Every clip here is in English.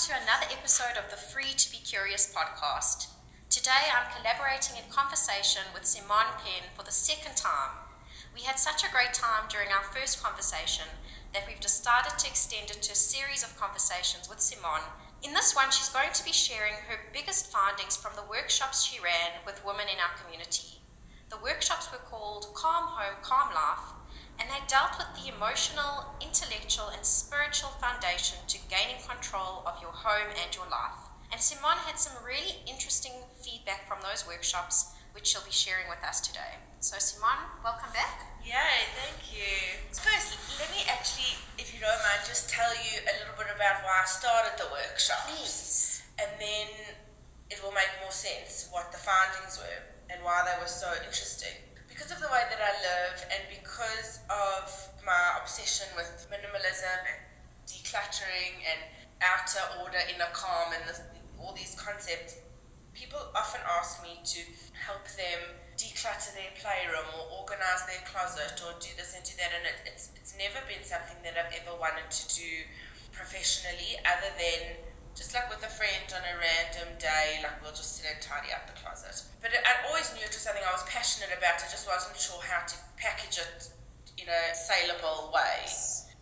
to another episode of the Free to Be Curious podcast. Today I'm collaborating in conversation with Simone Penn for the second time. We had such a great time during our first conversation that we've decided to extend it to a series of conversations with Simone. In this one, she's going to be sharing her biggest findings from the workshops she ran with women in our community. The workshops were called Calm Home, Calm Life, and they dealt with the emotional, intellectual, and spiritual foundation to gaining control of your home and your life. And Simone had some really interesting feedback from those workshops, which she'll be sharing with us today. So Simone, welcome back. Yay, thank you. First, let me actually, if you don't mind, just tell you a little bit about why I started the workshops. Please. And then it will make more sense what the findings were and why they were so interesting. Because of the way that I live and because of my obsession with minimalism and decluttering and outer order, inner calm and all these concepts, people often ask me to help them declutter their playroom or organize their closet or do this and do that, and it's never been something that I've ever wanted to do professionally, other than just like with a friend on a random day, like we'll just sit and tidy up the closet. But I always knew it was something I was passionate about. I just wasn't sure how to package it in a saleable way.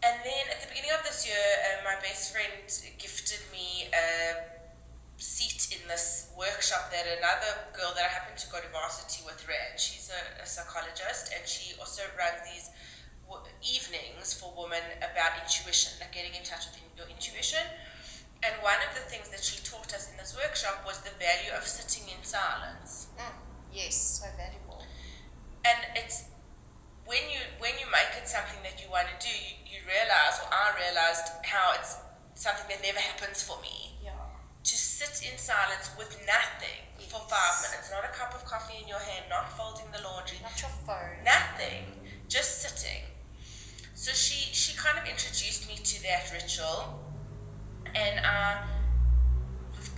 And then at the beginning of this year, my best friend gifted me a seat in this workshop that another girl that I happened to go to varsity with ran. She's a psychologist, and she also runs these evenings for women about intuition, like getting in touch with your intuition. And one of the things that she taught us in this workshop was the value of sitting in silence. Yes, so valuable. And it's when you make it something that you want to do, you realize, or I realized, how it's something that never happens for me. Yeah. To sit in silence with nothing for 5 minutes, not a cup of coffee in your hand, not folding the laundry, Not your phone. nothing, just sitting. So she kind of introduced me to that ritual. And a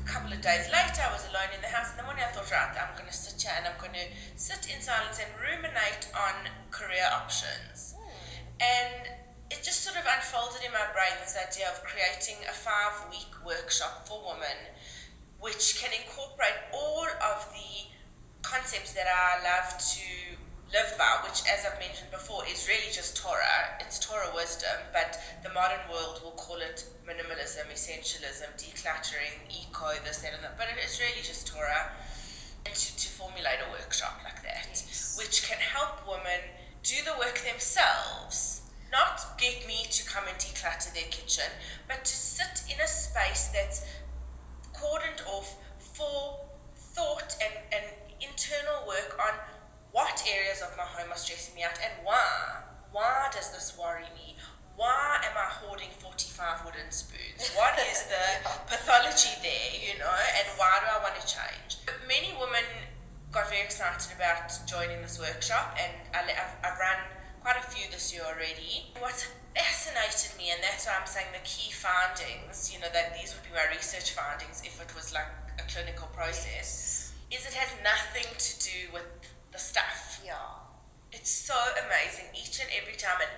couple of days later, I was alone in the house. In the morning, I thought, right, I'm going to sit here and I'm going to sit in silence and ruminate on career options. And it just sort of unfolded in my brain, this idea of creating a 5-week workshop for women, which can incorporate all of the concepts that I love to live by, which, as I've mentioned before, is really just Torah. It's Torah wisdom, but the modern world will call it minimalism, essentialism, decluttering, eco, this, that, and that. But it's really just Torah. And to formulate a workshop like that, Yes. which can help women do the work themselves, not get me to come and declutter their kitchen, but to sit in a space that's cordoned off for thought and internal work on what areas of my home are stressing me out and why. Why does this worry me? Why am I hoarding 45 wooden spoons? What is the pathology there, and why do I want to change? Many women got very excited about joining this workshop, and I've run quite a few this year already. What's fascinated me, and that's why I'm saying the key findings, that these would be my research findings if it was like a clinical process, is it has nothing to do with the stuff. Yeah. It's so amazing each and every time, and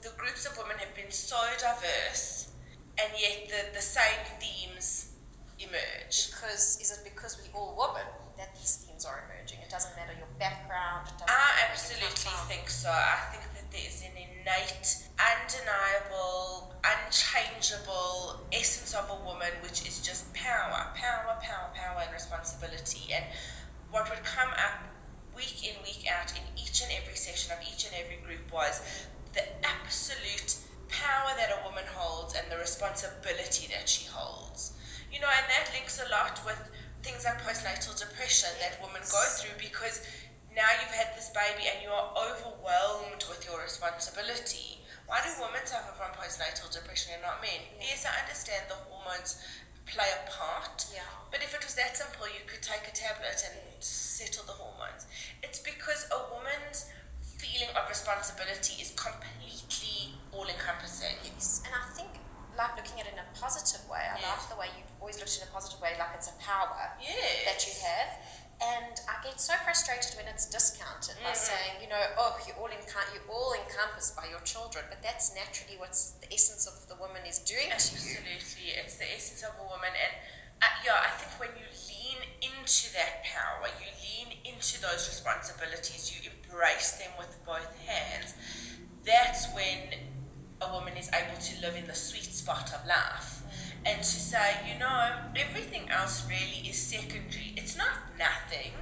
the groups of women have been so diverse, and yet the same themes emerge. Is it because we all women that these themes are emerging? It doesn't matter your background. It doesn't I matter absolutely where you come from. think so. I think that there is an innate, undeniable, unchangeable essence of a woman, which is just power, and responsibility. And what would come up week in, week out, in each and every session of each and every group was the absolute power that a woman holds and the responsibility that she holds. And that links a lot with things like postnatal depression that women go through, because now you've had this baby and you are overwhelmed with your responsibility. Why do women suffer from postnatal depression and not men? Yes, I understand the hormones play a part, but if it was that simple, you could take a tablet and settle the hormones. It's because a woman's feeling of responsibility is completely all-encompassing. Yes, and I think, like, looking at it in a positive way, I like the way you've always looked in a positive way, like it's a power that you have. And I get so frustrated when it's discounted by saying, you're all encompassed by your children, but that's naturally what's the essence of the woman is doing to you. Absolutely, it's the essence of a life. And to say, everything else really is secondary. It's not nothing.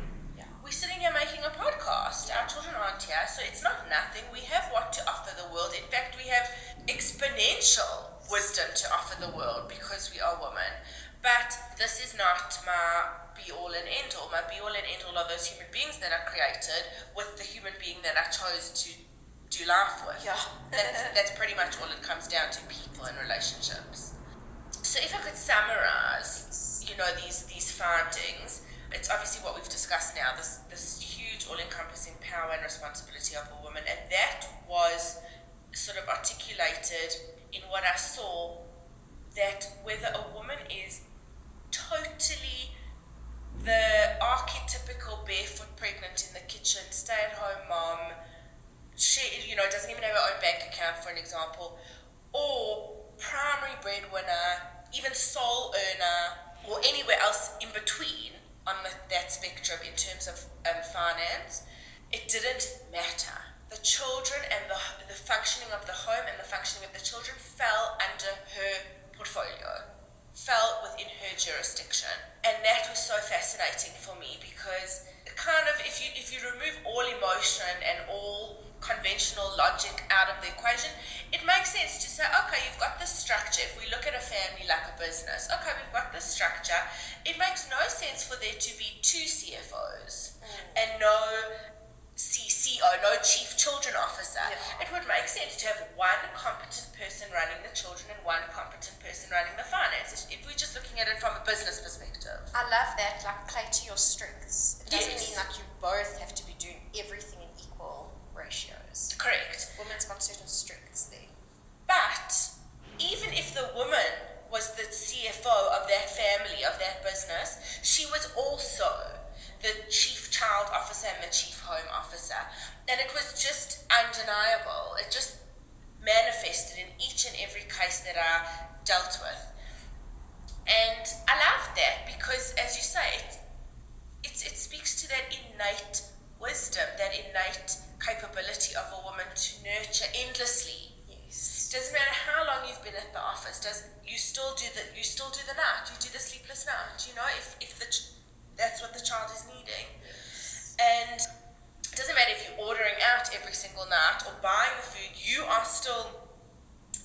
We're sitting here making a podcast. Our children aren't here, so it's not nothing. We have what to offer the world. In fact, we have exponential wisdom to offer the world because we are women. But this is not my be-all and end-all. My be-all and end-all are those human beings that are created with the human being that I chose to do life with. Yeah. That's pretty much all it comes down to, people and relationships. So if I could summarize, these findings, it's obviously what we've discussed now, this huge all-encompassing power and responsibility of a woman, and that was sort of articulated in what I saw, that whether a woman is totally the archetypical barefoot pregnant in the kitchen, stay-at-home mom, she, doesn't even have her own bank account, for an example, or primary breadwinner, even sole earner, or anywhere else in between on that spectrum in terms of finance, it didn't matter. The children and the functioning of the home and the functioning of the children fell under her portfolio, fell within her jurisdiction. And that was so fascinating for me, because kind of if you remove all emotion and all conventional logic out of the equation, it makes sense to say, okay, you've got this structure. If we look at a family like a business, okay, we've got this structure. It makes no sense for there to be two CFOs and no CCO, no Chief Children Officer. It would make sense to have one competent person running the children and one competent person running the finances, if we're just looking at it from a business perspective. I love that, like, play to your strengths. It doesn't mean like you both have to be doing everything in equal ratios. Correct. Women's got certain strengths there. But even if the woman was the CFO of that family, of that business, she was also the chief child officer and the chief home officer. And it was just undeniable. It just manifested in each and every case that I dealt with. And I love that because, as you say, it speaks to that innate wisdom, that innate capability of a woman to nurture endlessly. Yes. Doesn't matter how long you've been at the office. You still do the night. You do the sleepless night. If that's what the child is needing. And it doesn't matter if you're ordering out every single night or buying the food. You are still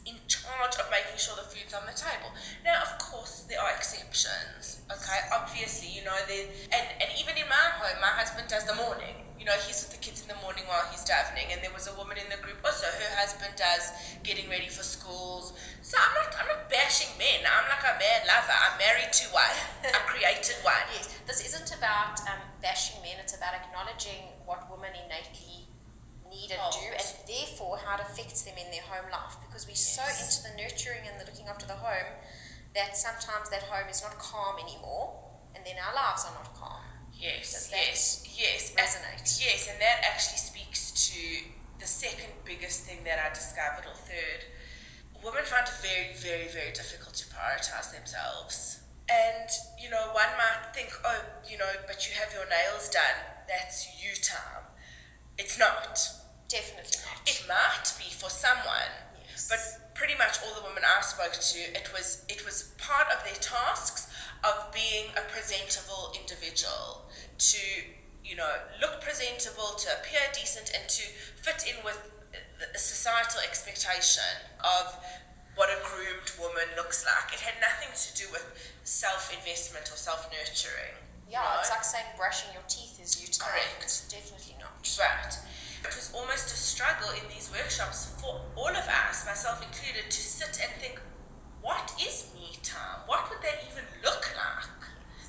in charge of making sure the food's on the table. Now, of course, there are exceptions. Okay, obviously, and even in my home, my husband does the morning. He's with the kids in the morning while he's davening, and there was a woman in the group also, her husband does getting ready for schools. So I'm not bashing men. I'm like a man lover. I'm married to one. I created one. Yes, this isn't about bashing men. It's about acknowledging what women innately need and do, and therefore how it affects them in their home life, because we're so into the nurturing and the looking after the home that sometimes that home is not calm anymore, and then our lives are not calm. Yes. Resonate. Yes, and that actually speaks to the second biggest thing that I discovered, or third. Women find it very, very, very difficult to prioritize themselves. And, one might think, but you have your nails done, that's you time. It's not. Definitely not. It might be for someone, but pretty much all the women I spoke to, it was part of their tasks of being a presentable individual, to look presentable, to appear decent, and to fit in with the societal expectation of what a groomed woman looks like. It had nothing to do with self-investment or self-nurturing. Yeah, it's like saying brushing your teeth is you time. Correct. Definitely not. Right. It was almost a struggle in these workshops for all of us, myself included, to sit and think, what is me time? What would that even look like?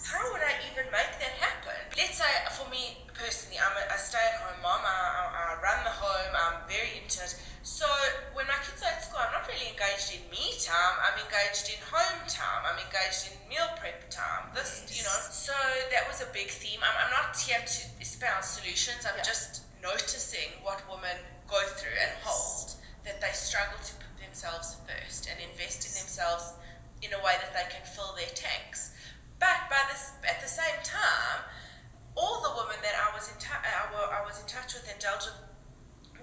How would I even make that happen? Let's say, for me personally, I'm a stay-at-home mom. I run the home. I'm very into it. So when my kids are at school, I'm not really engaged in me time. I'm engaged in home time. I'm engaged in meal prep time. So that was a big theme. I'm not here to espouse solutions. I'm just noticing what women go through and hold, that they struggle to put themselves first and invest in themselves in a way that they can fill their tanks. But at the same time, all the women that I was in touch with and dealt with,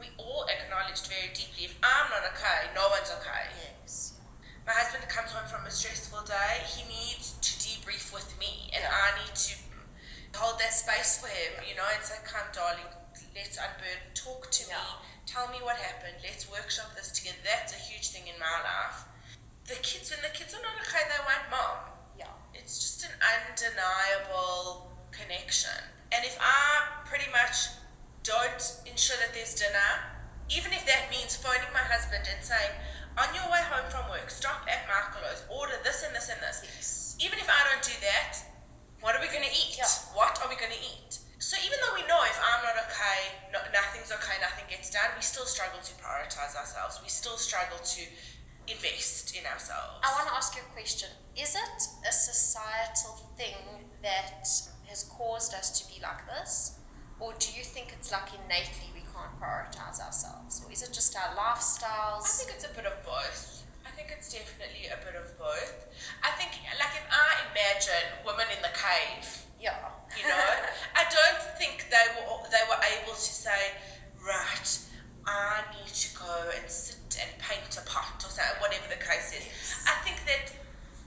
we all acknowledged very deeply, if I'm not okay, no one's okay. Yes. my husband comes home from a stressful day, he needs to debrief with me, and Yeah. I need to hold that space for him, you know, and say, come darling, let's unburden, talk to me, tell me what happened, let's workshop this together. That's a huge thing in my life. When the kids are not okay, they want mom. Yeah. It's just an undeniable connection. And if I pretty much don't ensure that there's dinner, even if that means phoning my husband and saying, on your way home from work, stop at Marco's, order this and this and this. Yes. Even if I don't do that, what are we going to eat? Yeah. What are we going to eat? So even though we know if I'm not okay, nothing's okay, nothing gets done, we still struggle to prioritize ourselves. We still struggle to invest in ourselves. I want to ask you a question. Is it a societal thing that has caused us to be like this? Or do you think it's like innately we can't prioritize ourselves? Or is it just our lifestyles? I think it's a bit of both. I think it's definitely a bit of both. I think, like, if I imagine women in the cave, Yeah. you know, I don't think they were able to say, right, I need to go and sit and paint a pot or something, whatever the case is. I think that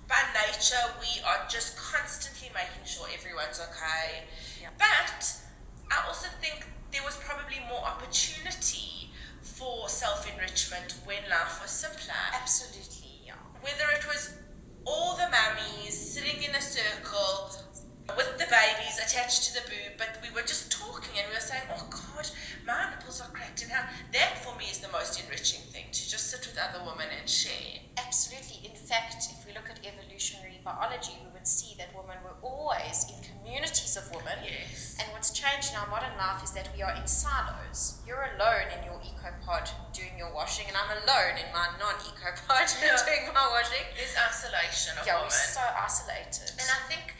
by nature we are just constantly making sure everyone's okay. Yeah. But I also think there was probably more opportunity for self-enrichment when life was simpler. Absolutely, yeah. Whether it was all the mummies sitting in a circle with the babies attached to the boob, but we were just talking and we were saying, oh God, my nipples are cracked, and how that for me is the most enriching thing, to just sit with other women and share. Absolutely. In fact, if we look at evolutionary biology, we would see that women were always in communities of women. Yes. And what's changed in our modern life is that we are in silos. You're alone in your eco-pod doing your washing, and I'm alone in my non-eco-pod doing my washing. There's isolation of Yeah, women. we're so isolated. And I think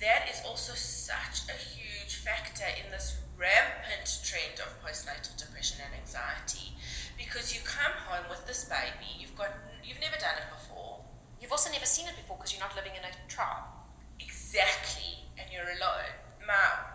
that is also such a huge factor in this rampant trend of postnatal depression and anxiety, because you come home with this baby, you've never done it before. You've also never seen it before because you're not living in a tribe. Exactly, and you're alone.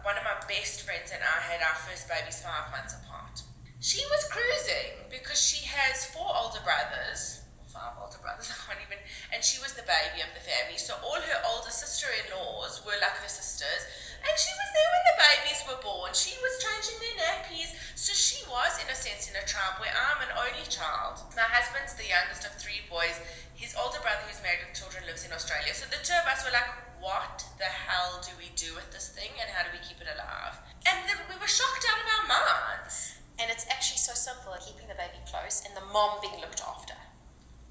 One of my best friends and I had our first babies 5 months apart. She was cruising because she has 4 older brothers, or 5 older brothers, I can't even, and she was the baby of the family. So all her older sister-in-laws were like her sisters, and she was there when the babies were born. She was changing their nappies. So she was, in a sense, in a tribe where I'm an only child. My husband's the youngest of 3 boys. His older brother, who's married with children, lives in Australia. So the 2 of us were like, what the hell do we do with this thing, and how do we keep it alive? And then we were shocked out of our minds. And it's actually so simple, keeping the baby close and the mom being looked after.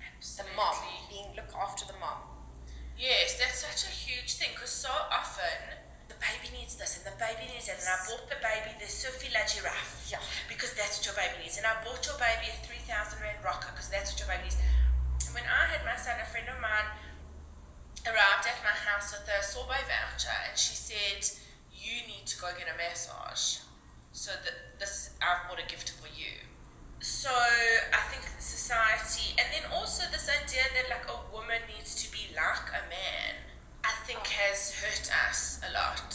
Absolutely. The mom being looked after the mom. Yes, that's such a huge thing, because so often the baby needs this and the baby needs that, and I bought the baby the Sophie La Giraffe, Yeah. because that's what your baby needs, and I bought your baby a 3,000 rand rocker because that's what your baby needs. And when I had my son, a friend of mine arrived at my house with a sorbet voucher, and she said, you need to go get a massage, so that I've bought a gift for you. So I think society, and then also this idea that like a woman needs to be like a man, I think has hurt us a lot.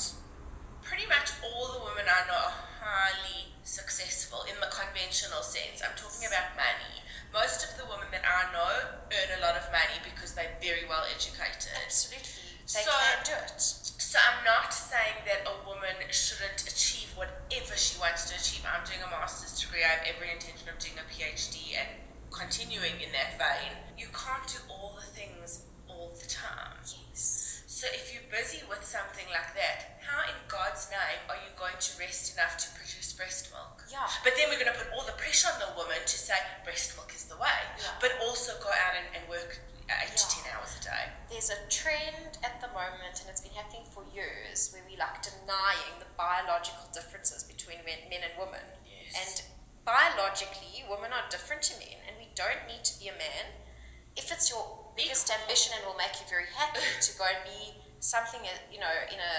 Pretty much all the women I know are highly successful in the conventional sense. I'm talking about money. Most of the women that I know earn a lot of money because they're very well educated. Absolutely. They So- can do it. So I'm not saying that a woman shouldn't achieve whatever she wants to achieve. I'm doing a master's degree. I have every intention of doing a PhD and continuing in that vein. You can't do all the things all the time. Yes. So if you're busy with something like that, how in God's name are you going to rest enough to produce breast milk? Yeah. But then we're going to put all the pressure on the woman to say breast milk is the way, Yeah. but also go out and work 8 to 10 hours a day. There's a trend at the moment, and it's been happening for years, where we like denying the biological differences between men and women. Yes. And biologically, women are different to men, and we don't need to be a man. If it's your biggest ambition and will make you very happy to go and be something, in a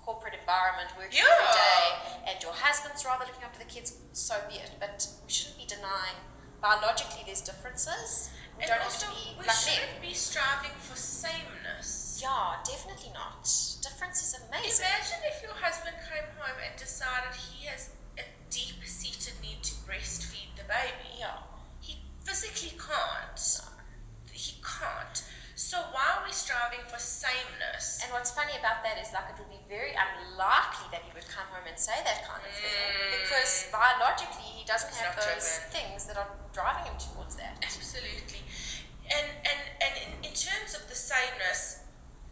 corporate environment, working every day, and your husband's rather looking after the kids, so be it. But we shouldn't be denying biologically there's differences. We And don't also, have to be we like shouldn't men. be striving for sameness. Yeah, definitely not. Difference is amazing. Imagine if your husband came home and decided he has a deep-seated need to breastfeed the baby. Yeah. He physically can't. He can't. we striving for sameness? And what's funny about that is like it would be very unlikely that he would come home and say that kind of thing because biologically he doesn't have not those driven. things that are driving him towards that. Absolutely. And in terms of the sameness,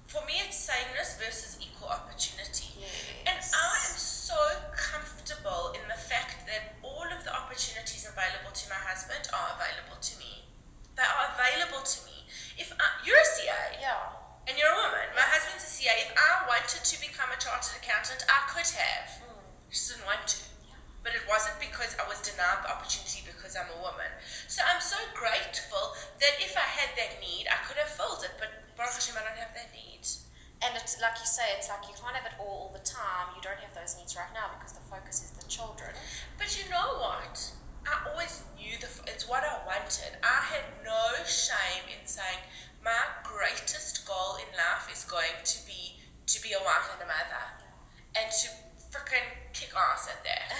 for me it's sameness versus equal opportunity. Yes. And I am so comfortable in the fact that all of the opportunities available to my husband are available to me. They are available to me. You're a CA. Yeah. And you're a woman. My husband's a CA. If I wanted to become a chartered accountant, I could have. I just didn't want to. But it wasn't because I was denied the opportunity because I'm a woman. So I'm so grateful that if I had that need, I could have filled it. But Baruch Hashem, I don't have that need. And it's like you say, it's like you can't have it all the time. You don't have those needs right now because the focus is the children. But you know what? I always knew it's what I wanted. I had no shame in saying my greatest goal in life is going to be a wife and a mother, and to freaking kick ass at that.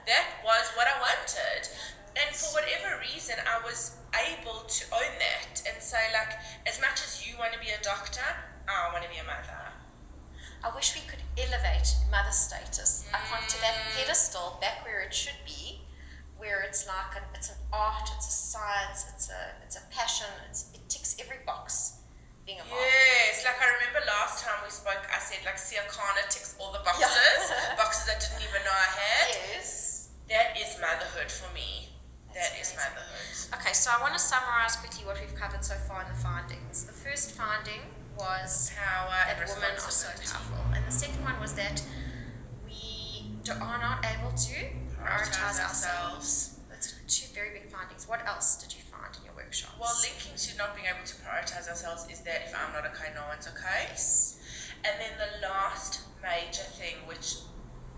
That was what I wanted, and for whatever reason, I was able to own that and say, like, as much as you want to be a doctor, I want to be a mother. I wish we could elevate mother status up onto that pedestal back where it should be, where it's like it's an art, it's a science, it's a passion, it ticks every box being a mom. Yes, like I remember last time we spoke, I said like Sia Kana ticks all the boxes, boxes I didn't even know I had. Yes. That is motherhood for me. That is amazing. motherhood. Okay, so I want to summarize quickly what we've covered so far in the findings. The first finding was Power and that women are so responsibility. powerful. And the second one was that we are not able to prioritize ourselves. That's two very big findings. What else did you find in your workshops? Well, linking to not being able to prioritize ourselves is that if I'm not okay, no one's okay. Yes. And then the last major thing, which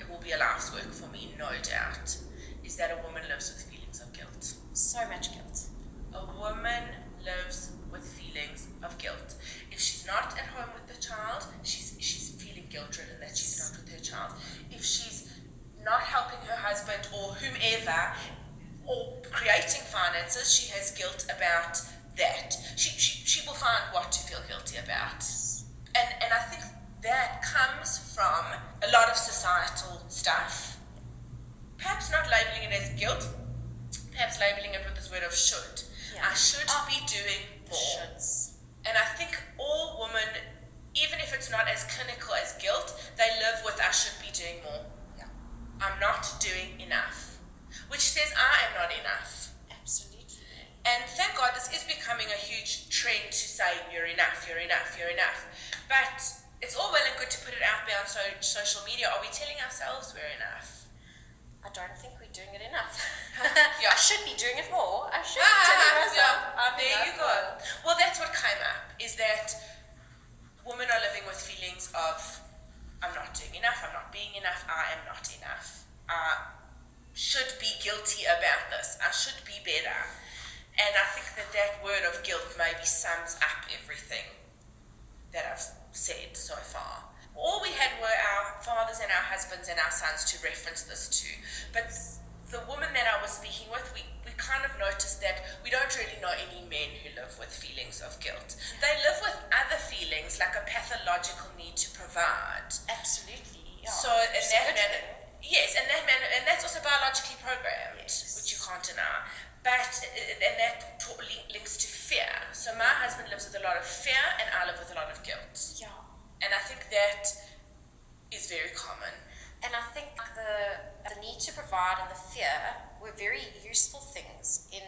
it will be a life's work for me, no doubt, is that a woman lives with feelings of guilt. So much guilt. A woman lives with feelings of guilt. If she's not at home with the child, she's feeling guilt-ridden that she's not with her child. If she's not helping her husband or whomever, or creating finances, she has guilt about that. She will find what to feel guilty about. And I think that comes from a lot of societal stuff. Perhaps not labeling it as guilt, perhaps labeling it with this word of should. Yeah. I should be doing more. Shoulds. And I think all women, even if it's not as clinical as guilt, they live with I should be doing more. Yeah. I'm not doing enough. Which says I am not enough. Absolutely. And thank God this is becoming a huge trend to say you're enough, you're enough, you're enough. But it's all well and good to put it out there on social media. Are we telling ourselves we're enough? I don't think we're doing it enough. Yeah. I should be doing it more. I should be telling myself I'm there enough. you go. Well, that's what came up, is that women are living with feelings of I'm not doing enough, I'm not being enough, I am not enough. I should be guilty about this. I should be better. And I think that word of guilt maybe sums up everything that I've said so far. All we had were our fathers and our husbands and our sons to reference this to. But the woman that I was speaking with, we kind of noticed that we don't really know any men who live with feelings of guilt. They live with other feelings, like a pathological need to provide. Absolutely. Yeah. So in It's that good manner, thing. yes, and that's also biologically programmed, Yes. which you can't deny. But and that links to fear. So my husband lives with a lot of fear, and I live with a lot of guilt. Yeah. And I think that is very common. And I think the need to provide and the fear were very useful things in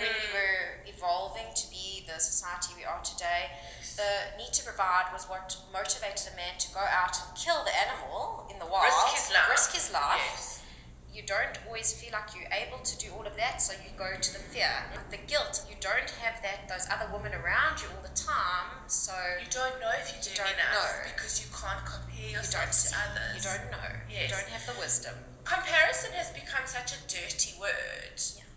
when we were evolving to be the society we are today. The need to provide was what motivated a man to go out and kill the animal in the wild. Risk his life. Yes. You don't always feel like you're able to do all of that, so you go to the fear. With the guilt, you don't have those other women around you all the time, so You don't know if you're doing enough because you can't compare yourself to others. you don't know. Yes. You don't have the wisdom. Comparison has become such a dirty word. Yeah.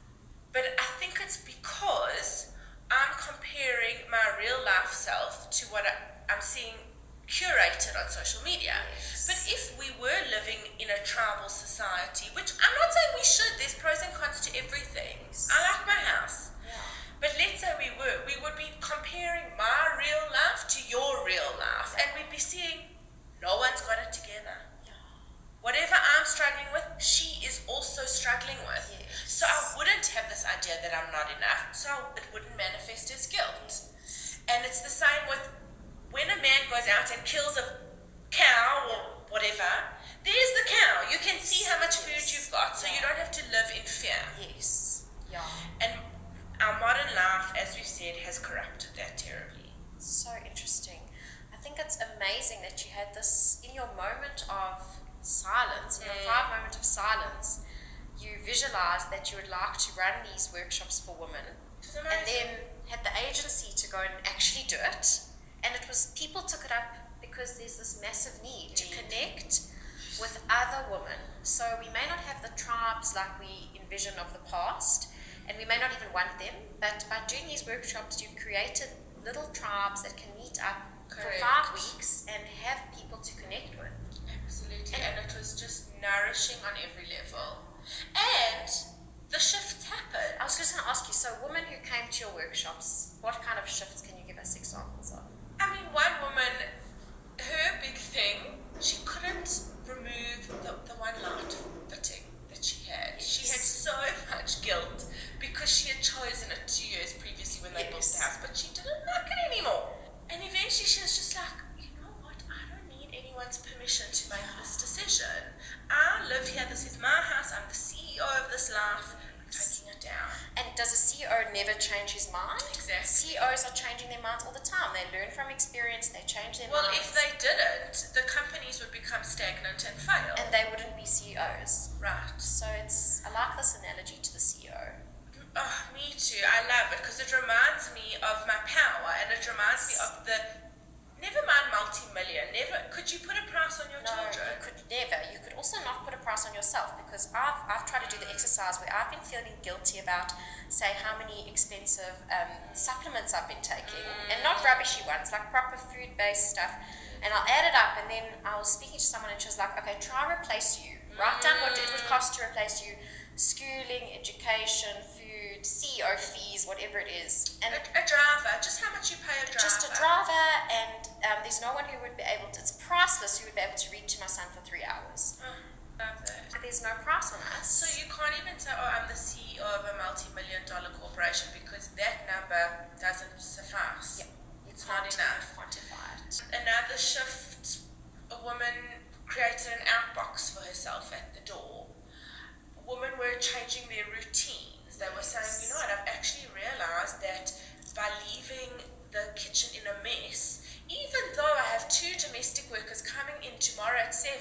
But I think it's because I'm comparing my real life self to what I'm seeing curated on social media. Yes. But if we were living in a tribal society, which I'm not saying we should, there's pros and cons to everything. Yes. I like my house. Yeah. But let's say we would be comparing my real life to me seeing no one's got it together. Yeah. Whatever I'm struggling with, she is also struggling with. Yes. So I wouldn't have this idea that I'm not enough, so it wouldn't manifest as guilt. And it's the same with when a man goes out and kills a cow or whatever, there's the cow. You can see how much food you've got, so you don't have to live in fear. Yes. Yeah. And our modern life, as we've said, has corrupted that terribly. So interesting. I think it's amazing that you had this in your moment of silence, in the 5 moment of silence. You visualized that you would like to run these workshops for women, and then had the agency to go and actually do it. And it was people took it up because there's this massive need to connect with other women. So we may not have the tribes like we envision of the past, and we may not even want them, but by doing these workshops, you've created little tribes that can meet up for 5 weeks and have people to connect with. Absolutely, and it was just nourishing on every level. And the shifts happened. I was just going to ask you, so women who came to your workshops, what kind of shifts can you give us examples of? I mean, one woman, her big thing, she couldn't remove the one light fitting that she had. Yes. She had so much guilt because she had chosen it 2 years previously when they built the house, but she didn't like it anymore. And eventually she was just like, you know what, I don't need anyone's permission to make this decision. I live here, this is my house, I'm the CEO of this life, I'm taking it down. And does a CEO never change his mind? Exactly. CEOs are changing their minds all the time. They learn from experience, they change their Well, minds. if they didn't, the companies would become stagnant and fail. And they wouldn't be CEOs. Right. So I like this analogy to the CEO. Oh, me too. I love it because it reminds me of my power, and it reminds me of the, never mind multi-million, never, could you put a price on your children? You could never. You could also not put a price on yourself, because I've tried to do the exercise where I've been feeling guilty about, say, how many expensive supplements I've been taking, and not rubbishy ones, like proper food-based stuff. And I'll add it up, and then I was speaking to someone, and she was like, okay, try replace you. Write down what it would cost to replace you. Schooling, education, food, CEO fees, whatever it is. And a driver, just how much you pay a driver. just a driver, and there's no one who would be able to, it's priceless, who would be able to read to my son for 3 hours. Oh, love that. There's no price on us. So you can't even say, oh, I'm the CEO of a multi-million-dollar corporation, because that number doesn't suffice. Yeah, It's not enough. Quantify it. Another shift, a woman created an outbox for herself at the door. Women were changing their routines. They were saying, you know what, I've actually realized that by leaving the kitchen in a mess, even though I have 2 domestic workers coming in tomorrow at 7,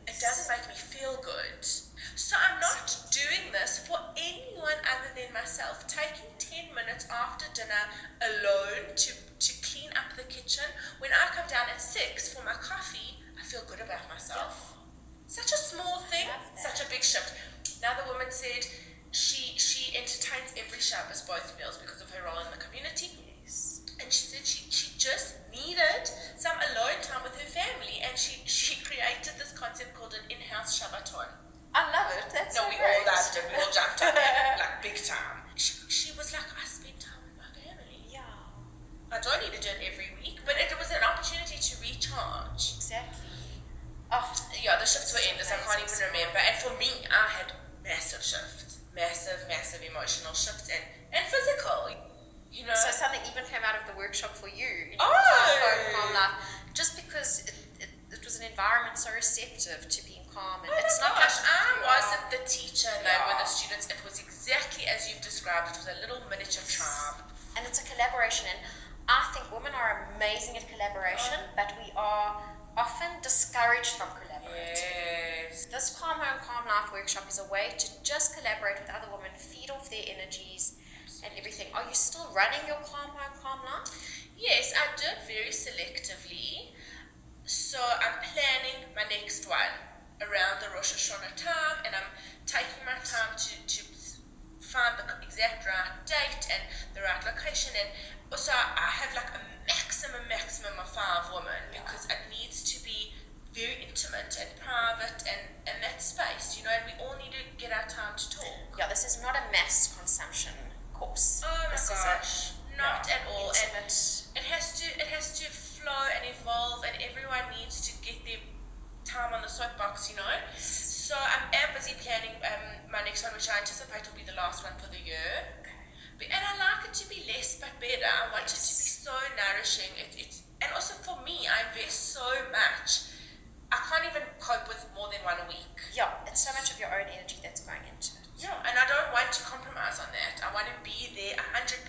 it doesn't make me feel good. So I'm not doing this for anyone other than myself. Taking 10 minutes after dinner alone to clean up the kitchen. When I come down at 6 for my coffee, I feel good about myself. Such a small thing, such a big shift. Another woman said she entertains every Shabbos both meals because of her role in the community. Yes. And she said she just needed some alone time with her family, and she created this concept called an in-house Shabbaton. I love it. That's so we great. all loved it. We all jumped up at it, like big time. She was like, I spend time with my family. Yeah. I don't need to do it every week, but it was an opportunity to recharge. Exactly. Oh, yeah, the shifts were endless. I can't even remember. And for me, I had massive shifts, massive emotional shifts, and physical. You know. So something even came out of the workshop for you. Oh. Life, just because it was an environment so receptive to being calm, and it's not like I wasn't the teacher and they were the students. It was exactly as you've described. It was a little miniature tribe, and it's a collaboration. And I think women are amazing at collaboration, but we are often discouraged from collaborating. Yes. This Calm Home, Calm Life workshop is a way to just collaborate with other women, feed off their energies and everything. Are you still running your Calm Home, Calm Life? Yes, I do it very selectively. So I'm planning my next one around the Rosh Hashanah time, and I'm taking my time to find the exact right date and the right location. And also I have like a maximum of 5 women, because it needs to be very intimate and private and that space, you know, and we all need to get our time to talk. Yeah, this is not a mass consumption course. Oh my this gosh, not at all. Intimate. And it has to flow flow and evolve, and everyone needs to get their time on the soapbox, So I am busy planning my next one, which I anticipate will be the last one for the year. And I like it to be less but better. I want it to be so nourishing. And also for me, I invest so much. I can't even cope with more than one a week. Yeah, it's so much of your own energy that's going into it. Yeah, and I don't want to compromise on that. I want to be there 100%.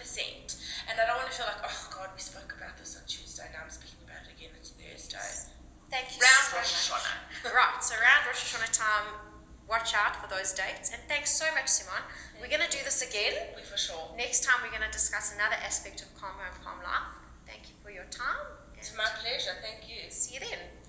And I don't want to feel like, oh God, we spoke about this on Tuesday, now I'm speaking about it again, it's Thursday. Thank you Round so Rosh much. Hashanah. Right, so around Rosh Hashanah time, watch out for those dates. And thanks so much, Simon. We're going to do this again. We for sure. Next time we're going to discuss another aspect of Calm Home, Calm Life. Thank you for your time. It's my pleasure, thank you. See you then.